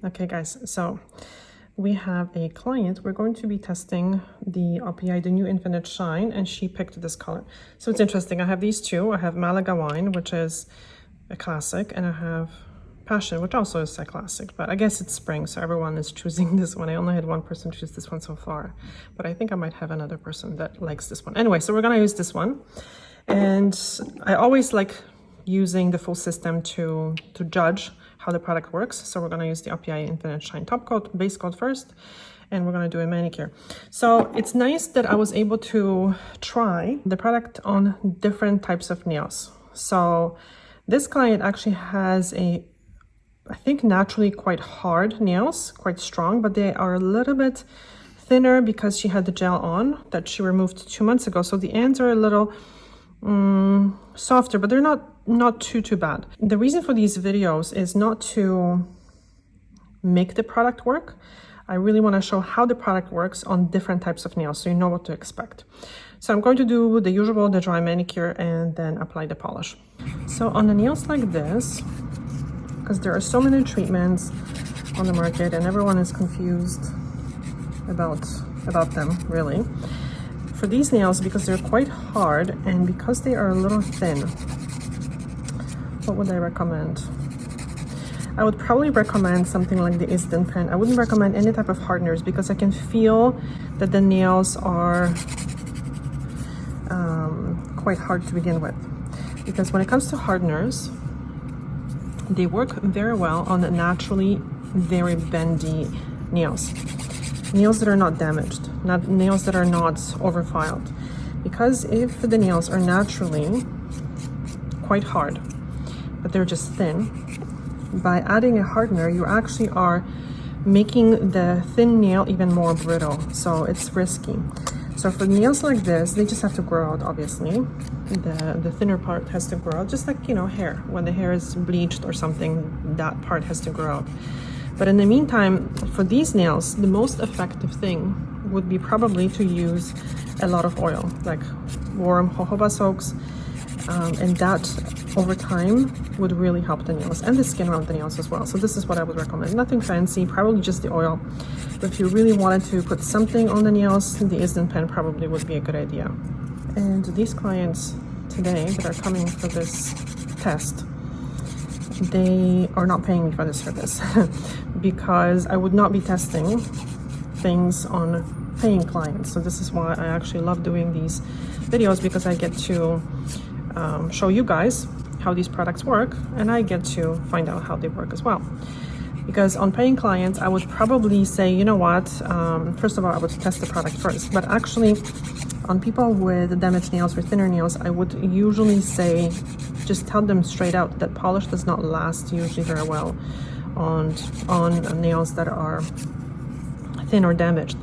Okay guys, so we have a client. We're going to be testing the OPI, the new Infinite Shine, and she picked this color. So it's interesting. I have these two. I have Malaga Wine, which is a classic, and I have Passion, which also is a classic, but I guess it's spring, so everyone is choosing this one. I only had one person choose this one so far, but I think I might have another person that likes this one. Anyway, so we're gonna use this one. And I always like using the full system to judge how the product works. So we're gonna use the OPI Infinite Shine top coat, base coat first, and we're gonna do a manicure. So it's nice that I was able to try the product on different types of nails. So this client actually has I think naturally quite hard nails, quite strong, but they are a little bit thinner because she had the gel on that she removed 2 months ago. So the ends are a little softer, but they're not too bad. The reason for these videos is not to make the product work. I really want to show how the product works on different types of nails so you know what to expect. So I'm going to do the usual, the dry manicure, and then apply the polish. So on the nails like this, because there are so many treatments on the market and everyone is confused about them, really. For these nails, because they're quite hard and because they are a little thin, what would I recommend? I would probably recommend something like the Isden pen. I wouldn't recommend any type of hardeners because I can feel that the nails are quite hard to begin with. Because when it comes to hardeners, they work very well on naturally very bendy nails. Nails that are not damaged, not nails that are not overfiled. Because if the nails are naturally quite hard, but they're just thin, by adding a hardener, you actually are making the thin nail even more brittle. So it's risky. So for nails like this, they just have to grow out, obviously. The thinner part has to grow out, just like, you know, hair. When the hair is bleached or something, that part has to grow out. But in the meantime, for these nails, the most effective thing would be probably to use a lot of oil, like warm jojoba soaks, and that over time would really help the nails and the skin around the nails as well. So this is what I would recommend. Nothing fancy, probably just the oil. But if you really wanted to put something on the nails, the Isden pen probably would be a good idea. And these clients today that are coming for this test, they are not paying me for this service because I would not be testing things on paying clients. So this is why I actually love doing these videos, because I get to show you guys how these products work, and I get to find out how they work as well. Because on paying clients, I would probably say, you know what, first of all, I would test the product first. But actually, on people with damaged nails or thinner nails, I would usually say, just tell them straight out that polish does not last usually very well on nails that are thin or damaged.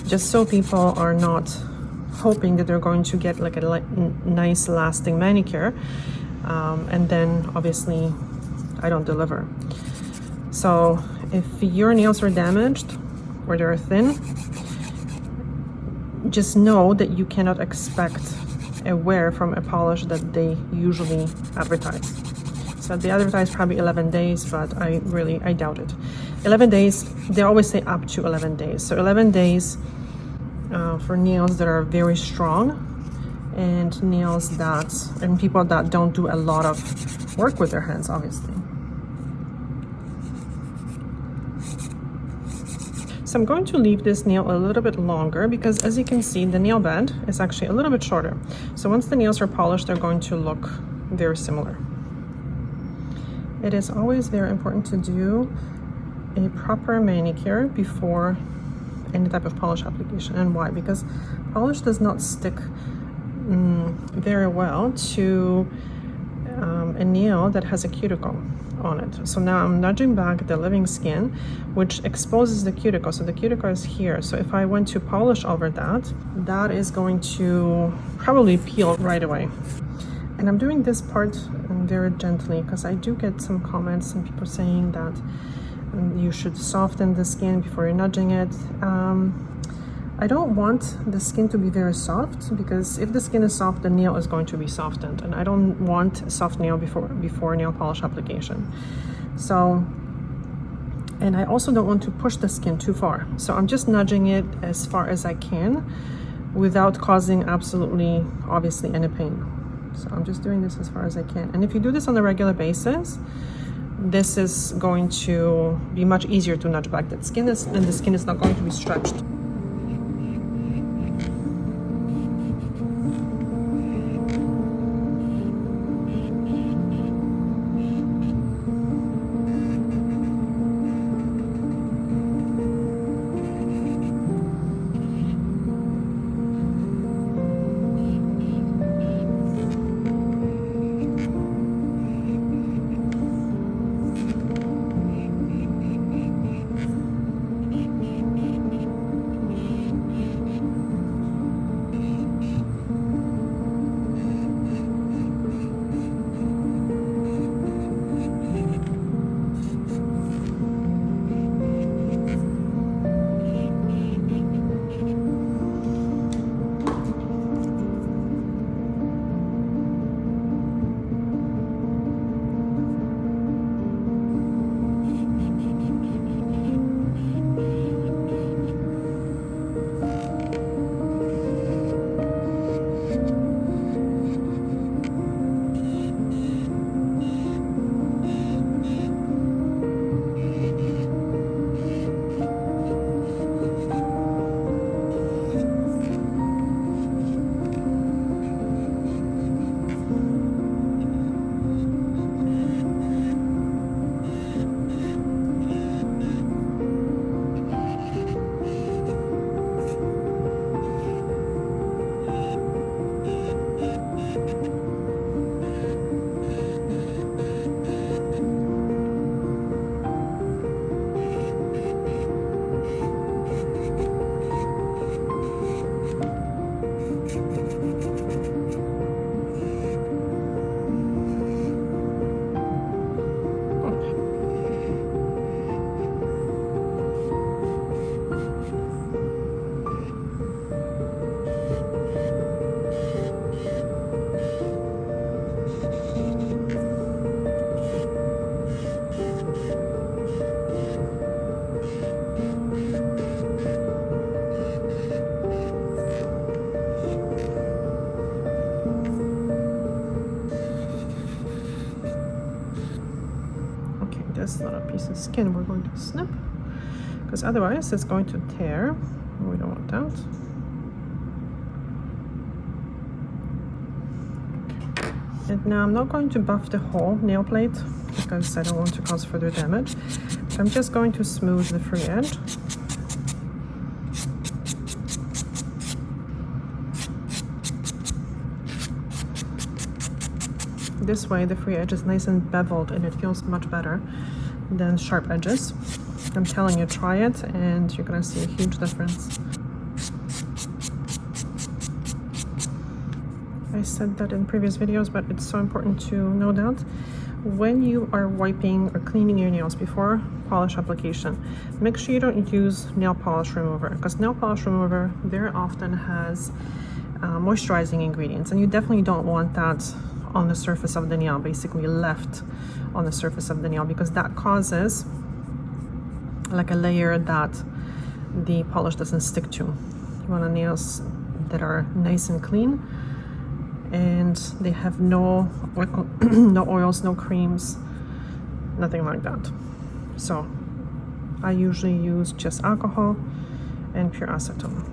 Just so people are not hoping that they're going to get like a nice lasting manicure, and then obviously I don't deliver. So if your nails are damaged or they're thin, just know that you cannot expect a wear from a polish that they usually advertise. So they advertise probably 11 days, but I doubt it. 11 days, they always say up to 11 days. So 11 days for nails that are very strong, and nails and people that don't do a lot of work with their hands, obviously. So I'm going to leave this nail a little bit longer because, as you can see, the nail bed is actually a little bit shorter. So once the nails are polished, they're going to look very similar. It is always very important to do a proper manicure before any type of polish application. And why? Because polish does not stick very well to a nail that has a cuticle on it. So now I'm nudging back the living skin, which exposes the cuticle. So the cuticle is here. So if I went to polish over that, that is going to probably peel right away. And I'm doing this part very gently because I do get some comments and people saying that you should soften the skin before you're nudging it. I don't want the skin to be very soft, because if the skin is soft, the nail is going to be softened, and I don't want a soft nail before nail polish application. So And I also don't want to push the skin too far. So I'm just nudging it as far as I can without causing absolutely, obviously, any pain. So I'm just doing this as far as I can. And if you do this on a regular basis, this is going to be much easier to nudge back that skin, and the skin is not going to be stretched. This little piece of skin we're going to snip, because otherwise it's going to tear. We don't want that. And now I'm not going to buff the whole nail plate because I don't want to cause further damage. So I'm just going to smooth the free edge. This way the free edge is nice and beveled and it feels much better than sharp edges. I'm telling you, try it and you're gonna see a huge difference. I said that in previous videos, but it's so important to know that when you are wiping or cleaning your nails before polish application, make sure you don't use nail polish remover, because nail polish remover very often has moisturizing ingredients, and you definitely don't want that on the surface of the nail, basically left on the surface of the nail, because that causes like a layer that the polish doesn't stick to. You want nails that are nice and clean and they have no oil, no oils, no creams, nothing like that. So I usually use just alcohol and pure acetone.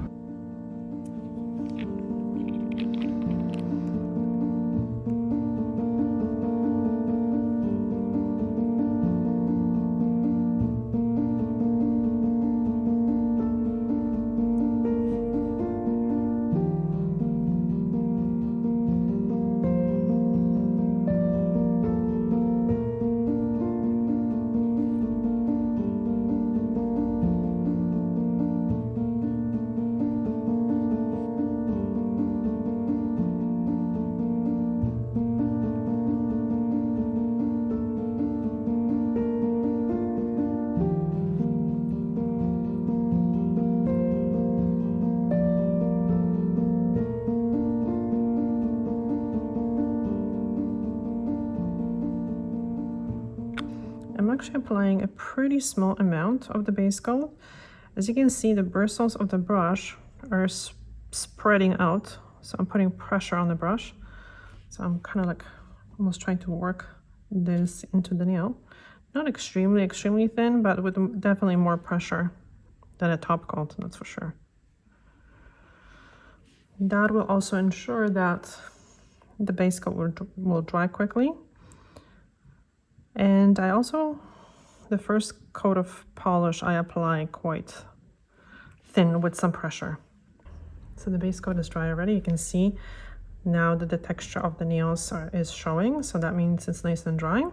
actually applying a pretty small amount of the base coat. As you can see, the bristles of the brush are spreading out. So I'm putting pressure on the brush. So I'm kind of like almost trying to work this into the nail. Not extremely, extremely thin, but with definitely more pressure than a top coat, that's for sure. That will also ensure that the base coat will dry quickly. And I also, the first coat of polish I apply quite thin with some pressure. So the base coat is dry already. You can see now that the texture of the nails is showing, so that means it's nice and dry.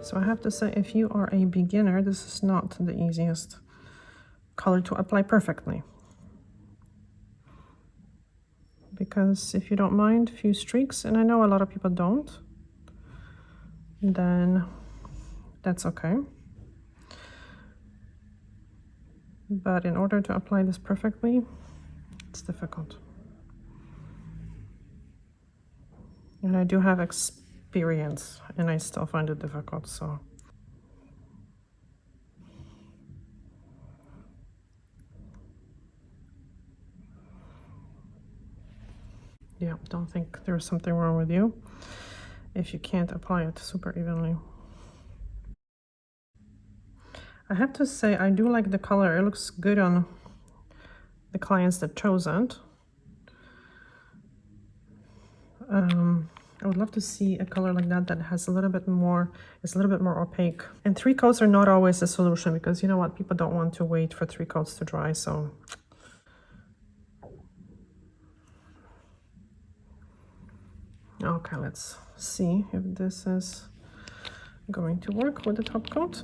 So I have to say, if you are a beginner, this is not the easiest color to apply perfectly. Because if you don't mind a few streaks, and I know a lot of people don't, then that's okay. But in order to apply this perfectly, it's difficult. And I do have experience, and I still find it difficult, so. Yeah, don't think there's something wrong with you if you can't apply it super evenly. I have to say, I do like the color. It looks good on the clients that chose it. I would love to see a color like that has a little bit more, is a little bit more opaque. And 3 coats are not always a solution, because you know what, people don't want to wait for 3 coats to dry, so. Okay, let's see if this is going to work with the top coat.